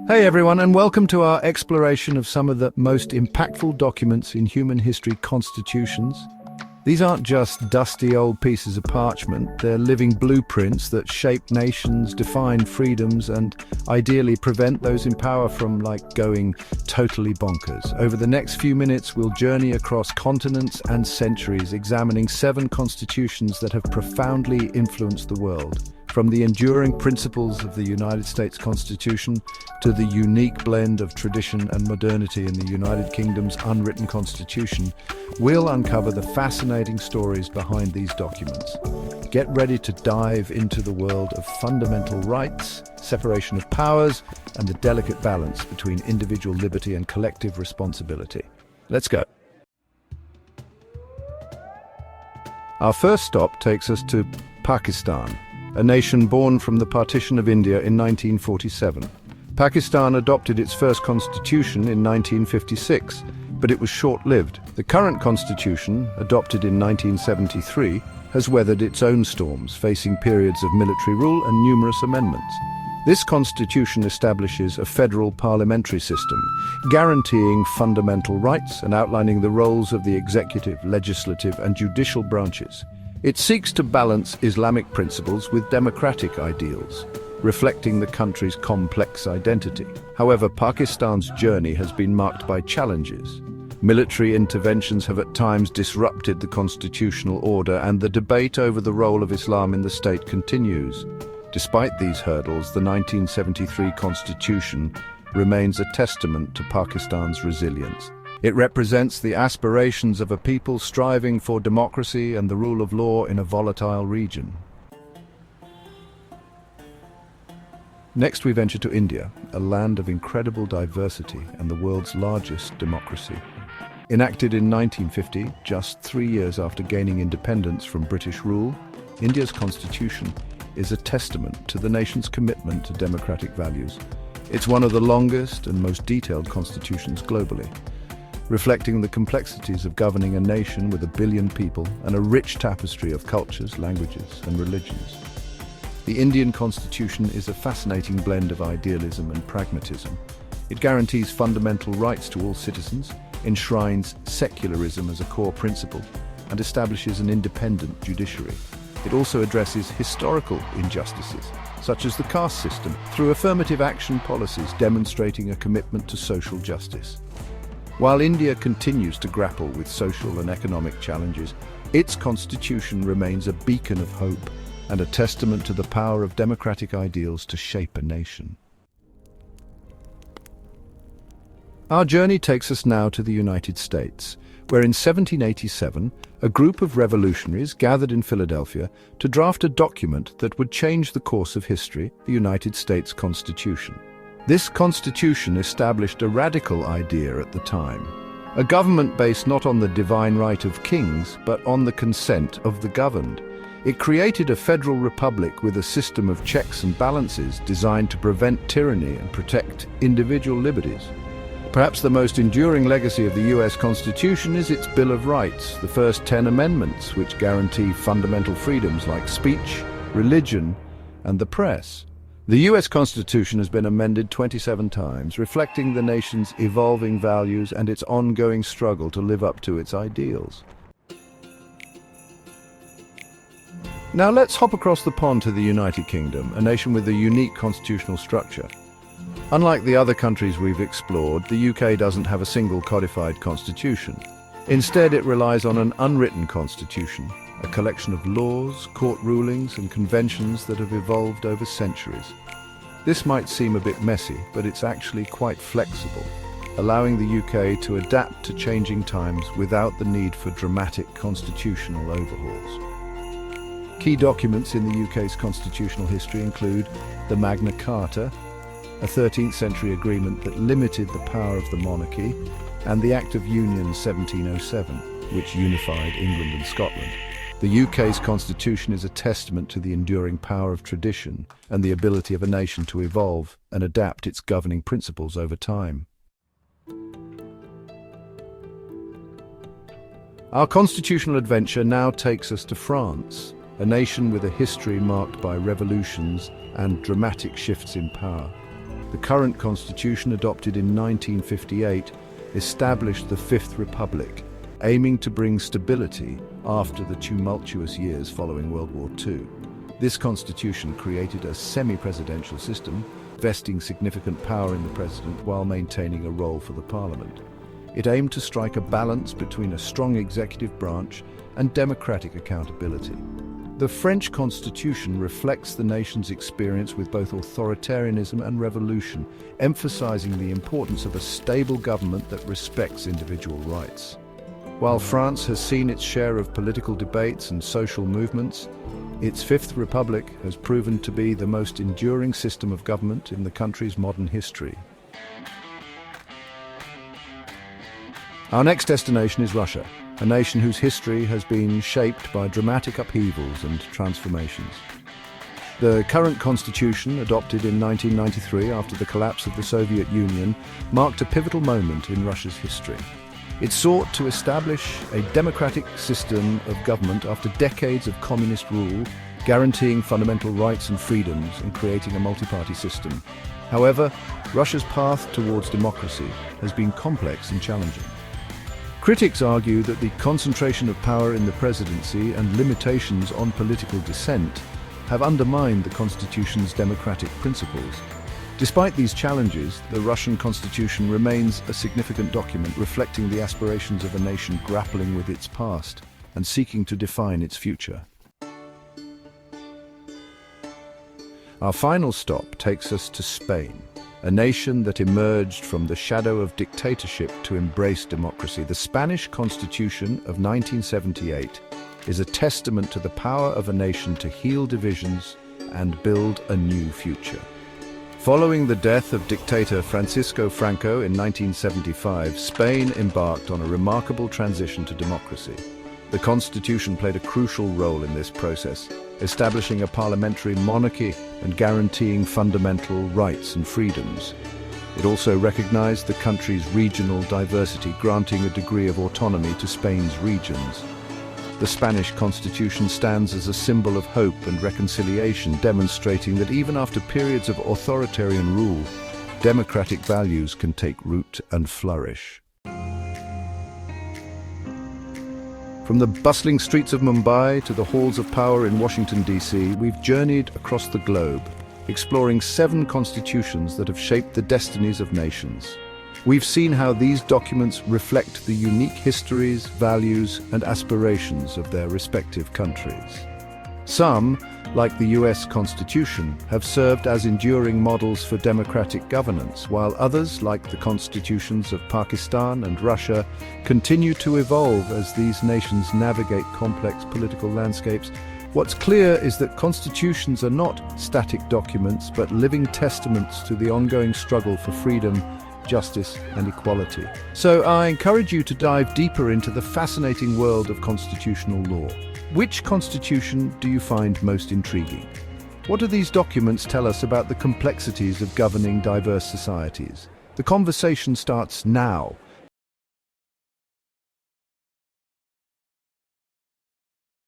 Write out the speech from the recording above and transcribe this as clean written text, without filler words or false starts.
Hey everyone, and welcome to our exploration of some of the most impactful documents in human history: constitutions. These aren't just dusty old pieces of parchment, they're living blueprints that shape nations, define freedoms, and ideally prevent those in power from, going totally bonkers. Over the next few minutes, we'll journey across continents and centuries, examining 7 constitutions that have profoundly influenced the world. From the enduring principles of the United States Constitution to the unique blend of tradition and modernity in the United Kingdom's unwritten constitution, we'll uncover the fascinating stories behind these documents. Get ready to dive into the world of fundamental rights, separation of powers, and the delicate balance between individual liberty and collective responsibility. Let's go. Our first stop takes us to Pakistan, a nation born from the partition of India in 1947. Pakistan adopted its first constitution in 1956, but it was short-lived. The current constitution, adopted in 1973, has weathered its own storms, facing periods of military rule and numerous amendments. This constitution establishes a federal parliamentary system, guaranteeing fundamental rights and outlining the roles of the executive, legislative, and judicial branches. It seeks to balance Islamic principles with democratic ideals, reflecting the country's complex identity. However, Pakistan's journey has been marked by challenges. Military interventions have at times disrupted the constitutional order, and the debate over the role of Islam in the state continues. Despite these hurdles, the 1973 constitution remains a testament to Pakistan's resilience. It represents the aspirations of a people striving for democracy and the rule of law in a volatile region. Next, we venture to India, a land of incredible diversity and the world's largest democracy. Enacted in 1950, just 3 years after gaining independence from British rule, India's constitution is a testament to the nation's commitment to democratic values. It's one of the longest and most detailed constitutions globally, reflecting the complexities of governing a nation with 1 billion people and a rich tapestry of cultures, languages, and religions. The Indian Constitution is a fascinating blend of idealism and pragmatism. It guarantees fundamental rights to all citizens, enshrines secularism as a core principle, and establishes an independent judiciary. It also addresses historical injustices, such as the caste system, through affirmative action policies demonstrating a commitment to social justice. While India continues to grapple with social and economic challenges, its constitution remains a beacon of hope and a testament to the power of democratic ideals to shape a nation. Our journey takes us now to the United States, where in 1787, a group of revolutionaries gathered in Philadelphia to draft a document that would change the course of history, the United States Constitution. This constitution established a radical idea at the time, a government based not on the divine right of kings, but on the consent of the governed. It created a federal republic with a system of checks and balances designed to prevent tyranny and protect individual liberties. Perhaps the most enduring legacy of the US Constitution is its Bill of Rights, the first 10 amendments which guarantee fundamental freedoms like speech, religion, and the press. The US Constitution has been amended 27 times, reflecting the nation's evolving values and its ongoing struggle to live up to its ideals. Now let's hop across the pond to the United Kingdom, a nation with a unique constitutional structure. Unlike the other countries we've explored, the UK doesn't have a single codified constitution. Instead, it relies on an unwritten constitution, a collection of laws, court rulings, and conventions that have evolved over centuries. This might seem a bit messy, but it's actually quite flexible, allowing the UK to adapt to changing times without the need for dramatic constitutional overhauls. Key documents in the UK's constitutional history include the Magna Carta, a 13th century agreement that limited the power of the monarchy, and the Act of Union 1707, which unified England and Scotland. The UK's constitution is a testament to the enduring power of tradition and the ability of a nation to evolve and adapt its governing principles over time. Our constitutional adventure now takes us to France, a nation with a history marked by revolutions and dramatic shifts in power. The current constitution, adopted in 1958, established the Fifth Republic, aiming to bring stability after the tumultuous years following World War II. This constitution created a semi-presidential system, vesting significant power in the president while maintaining a role for the parliament. It aimed to strike a balance between a strong executive branch and democratic accountability. The French constitution reflects the nation's experience with both authoritarianism and revolution, emphasizing the importance of a stable government that respects individual rights. While France has seen its share of political debates and social movements, its Fifth Republic has proven to be the most enduring system of government in the country's modern history. Our next destination is Russia, a nation whose history has been shaped by dramatic upheavals and transformations. The current constitution, adopted in 1993 after the collapse of the Soviet Union, marked a pivotal moment in Russia's history. It sought to establish a democratic system of government after decades of communist rule, guaranteeing fundamental rights and freedoms and creating a multi-party system. However, Russia's path towards democracy has been complex and challenging. Critics argue that the concentration of power in the presidency and limitations on political dissent have undermined the constitution's democratic principles. Despite these challenges, the Russian constitution remains a significant document reflecting the aspirations of a nation grappling with its past and seeking to define its future. Our final stop takes us to Spain, a nation that emerged from the shadow of dictatorship to embrace democracy. The Spanish Constitution of 1978 is a testament to the power of a nation to heal divisions and build a new future. Following the death of dictator Francisco Franco in 1975, Spain embarked on a remarkable transition to democracy. The Constitution played a crucial role in this process, establishing a parliamentary monarchy and guaranteeing fundamental rights and freedoms. It also recognized the country's regional diversity, granting a degree of autonomy to Spain's regions. The Spanish Constitution stands as a symbol of hope and reconciliation, demonstrating that even after periods of authoritarian rule, democratic values can take root and flourish. From the bustling streets of Mumbai to the halls of power in Washington, D.C., we've journeyed across the globe, exploring 7 constitutions that have shaped the destinies of nations. We've seen how these documents reflect the unique histories, values, and aspirations of their respective countries. Some, like the US Constitution, have served as enduring models for democratic governance, while others, like the constitutions of Pakistan and Russia, continue to evolve as these nations navigate complex political landscapes. What's clear is that constitutions are not static documents, but living testaments to the ongoing struggle for freedom, justice, and equality. So I encourage you to dive deeper into the fascinating world of constitutional law. Which constitution do you find most intriguing? What do these documents tell us about the complexities of governing diverse societies? The conversation starts now.